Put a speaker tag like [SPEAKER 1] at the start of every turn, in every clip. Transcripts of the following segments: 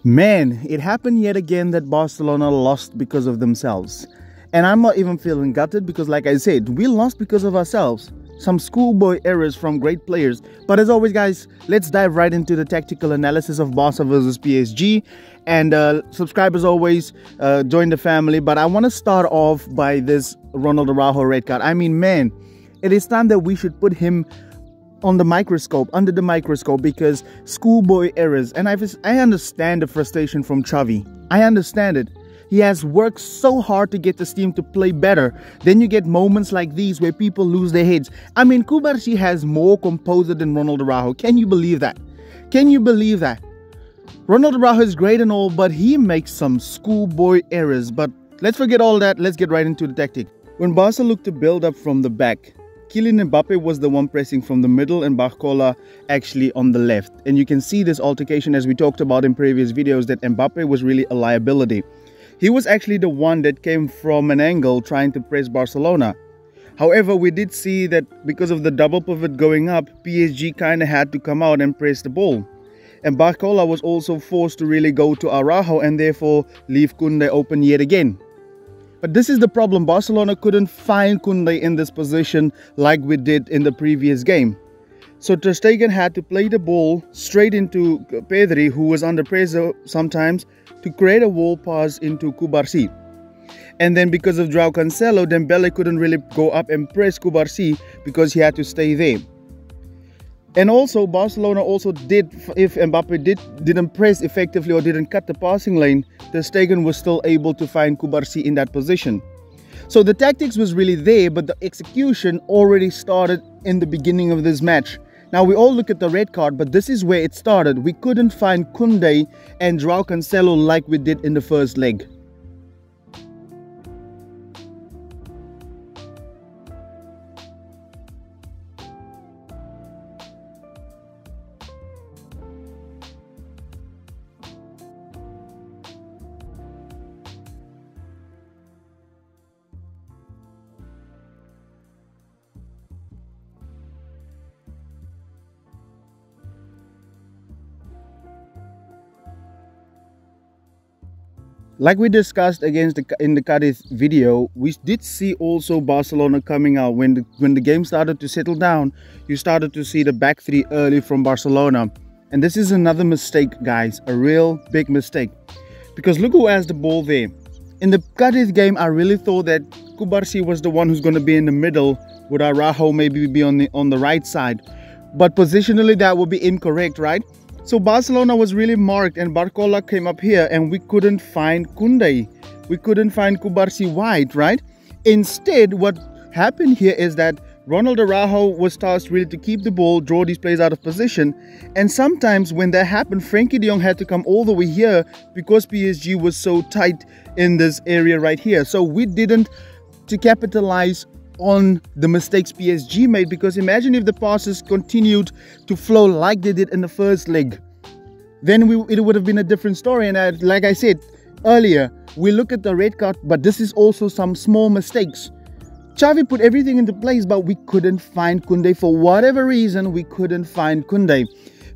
[SPEAKER 1] Man, it happened yet again that Barcelona lost because of themselves. And I'm not even feeling gutted because, like I said, we lost because of ourselves. Some schoolboy errors from great players. But as always, guys, let's dive right into the tactical analysis of Barca versus PSG. And subscribe as always, join the family. But I want to start off by this Ronald Araujo red card. I mean, man, it is time that we should put him on the microscope, under the microscope, because schoolboy errors. And I understand the frustration from Xavi. I understand it. He has worked so hard to get this team to play better. Then you get moments like these where people lose their heads. I mean, Cubarsí has more composure than Ronald Araujo. Can you believe that? Can you believe that? Ronald Araujo is great and all, but he makes some schoolboy errors. But let's forget all that. Let's get right into the tactic. When Barca looked to build up from the back, Kylian Mbappe was the one pressing from the middle and Barcola actually on the left. And you can see this altercation, as we talked about in previous videos, that Mbappe was really a liability. He was actually the one that came from an angle trying to press Barcelona. However, we did see that because of the double pivot going up, PSG kind of had to come out and press the ball. And Barcola was also forced to really go to Araujo and therefore leave Koundé open yet again. But this is the problem. Barcelona couldn't find Koundé in this position like we did in the previous game. So Ter Stegen had to play the ball straight into Pedri, who was under pressure sometimes, to create a wall pass into Cubarsí. And then because of João Cancelo, Dembele couldn't really go up and press Cubarsí because he had to stay there. And also Barcelona also did, if Mbappe didn't press effectively or didn't cut the passing lane, Ter Stegen was still able to find Cubarsí in that position. So the tactics was really there, but the execution already started in the beginning of this match. Now we all look at the red card, but this is where it started. We couldn't find Koundé and João Cancelo like we did in the first leg. Like we discussed in the Cadiz video, we did see also Barcelona coming out. When the game started to settle down, you started to see the back three early from Barcelona. And this is another mistake, guys, a real big mistake. Because look who has the ball there. In the Cadiz game, I really thought that Cubarsí was the one who's going to be in the middle, with Araujo maybe be on the right side. But positionally, that would be incorrect, right? So Barcelona was really marked and Barcola came up here and we couldn't find Koundé. We couldn't find Cubarsí wide, right? Instead, what happened here is that Ronald Araujo was tasked really to keep the ball, draw these players out of position. And sometimes when that happened, Frenkie de Jong had to come all the way here because PSG was so tight in this area right here. So we didn't to capitalize on the mistakes PSG made, because imagine if the passes continued to flow like they did in the first leg, then it would have been a different story. And like I said earlier, we look at the red card, but this is also some small mistakes. Xavi put everything into place, but we couldn't find Koundé. For whatever reason, we couldn't find Koundé.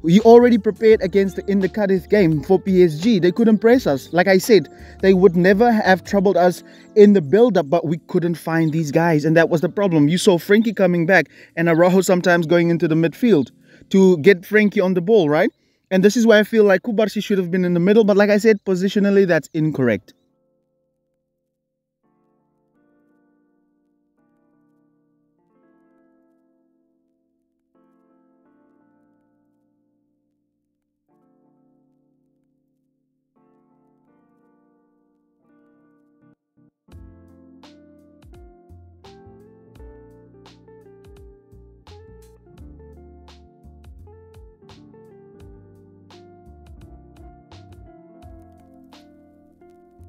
[SPEAKER 1] We already prepared in the Cadiz game for PSG. They couldn't press us. Like I said, they would never have troubled us in the build-up, but we couldn't find these guys, and that was the problem. You saw Frenkie coming back and Araujo sometimes going into the midfield to get Frenkie on the ball, right? And this is why I feel like Cubarsí should have been in the middle, but like I said, positionally, that's incorrect.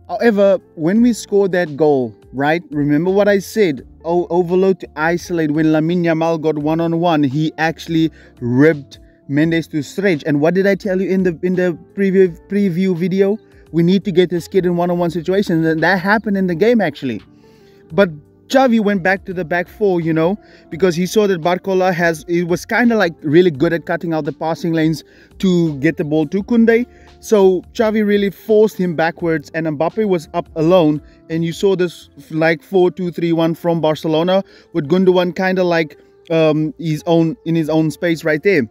[SPEAKER 1] However, when we scored that goal, right, remember what I said, overload to isolate. When Lamine Yamal got one-on-one, he actually ripped Mendes to stretch. And what did I tell you in the preview video? We need to get this kid in one-on-one situations, and that happened in the game actually. But Xavi went back to the back four, you know, because he saw that Barcola was kind of like really good at cutting out the passing lanes to get the ball to Koundé. So Xavi really forced him backwards, and Mbappe was up alone. And you saw this like 4-2-3-1 from Barcelona, with Gundogan kind of like in his own space right there.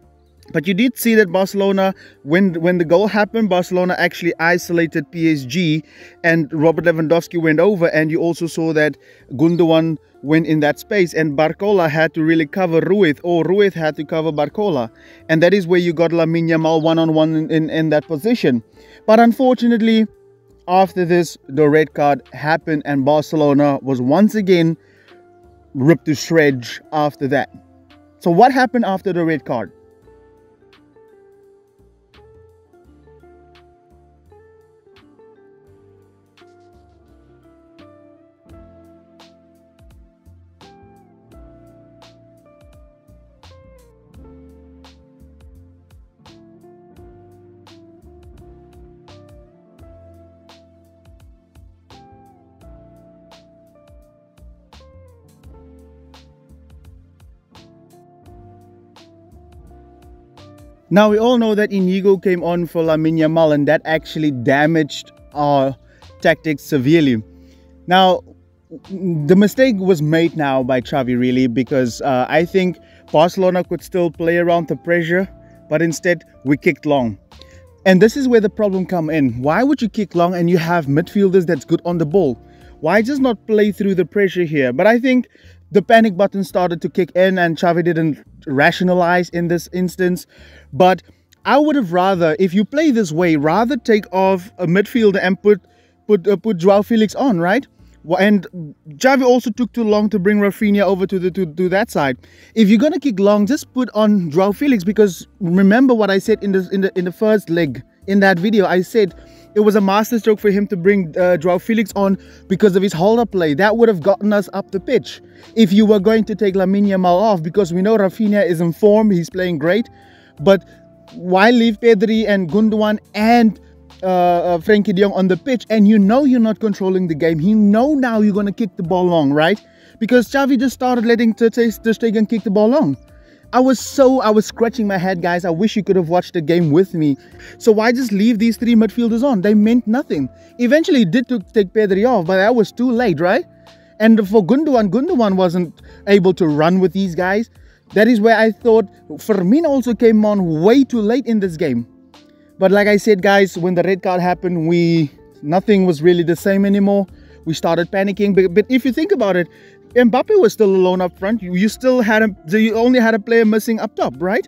[SPEAKER 1] But you did see that Barcelona, when the goal happened, Barcelona actually isolated PSG, and Robert Lewandowski went over, and you also saw that Gundogan went in that space, and Barcola had to really cover Ruiz, or Ruiz had to cover Barcola, and that is where you got Lamine Yamal one-on-one in that position. But unfortunately, after this, the red card happened, and Barcelona was once again ripped to shreds after that. So what happened after the red card? Now, we all know that Inigo came on for Lamine Yamal, and that actually damaged our tactics severely. Now, the mistake was made now by Xavi, really, because I think Barcelona could still play around the pressure, but instead we kicked long. And this is where the problem come in. Why would you kick long and you have midfielders that's good on the ball? Why just not play through the pressure here? But I think the panic button started to kick in, and Xavi didn't rationalize in this instance. But I would have rather, if you play this way, rather take off a midfielder and put Joao Felix on, right? And Xavi also took too long to bring Rafinha over to that side. If you're gonna kick long, just put on Joao Felix, because remember what I said in the first leg in that video. I said it was a masterstroke for him to bring Joao Felix on because of his hold-up play. That would have gotten us up the pitch. If you were going to take Lamine Yamal off, because we know Rafinha is in form, he's playing great. But why leave Pedri and Gundogan and Frenkie de Jong on the pitch, and you know you're not controlling the game? You know now you're going to kick the ball long, right? Because Xavi just started letting Ter Stegen kick the ball long. I was scratching my head, guys. I wish you could have watched the game with me. So why just leave these three midfielders on? They meant nothing. Eventually, he did take Pedri off, but that was too late, right? And for Gundogan wasn't able to run with these guys. That is where I thought Firmino also came on way too late in this game. But like I said, guys, when the red card happened, nothing was really the same anymore. We started panicking. But if you think about it, Mbappe was still alone up front. You only had a player missing up top, right?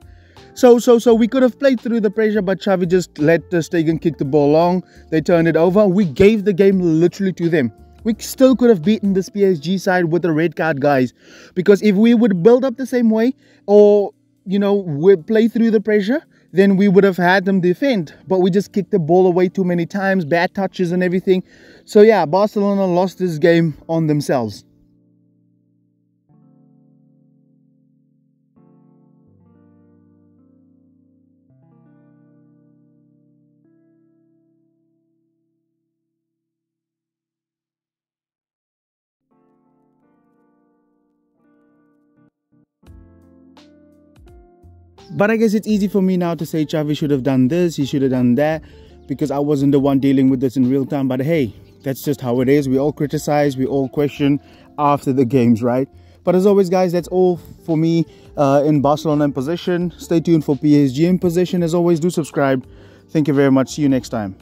[SPEAKER 1] So we could have played through the pressure, but Xavi just let Ter Stegen kick the ball long. They turned it over. We gave the game literally to them. We still could have beaten this PSG side with a red card, guys. Because if we would build up the same way, or, you know, we play through the pressure, then we would have had them defend. But we just kicked the ball away too many times, bad touches and everything. So yeah, Barcelona lost this game on themselves. But I guess it's easy for me now to say Xavi should have done this, he should have done that, because I wasn't the one dealing with this in real time. But hey, that's just how it is. We all criticize, we all question after the games, right? But as always, guys, that's all for me in Barcelona in possession. Stay tuned for PSG in possession. As always, do subscribe. Thank you very much. See you next time.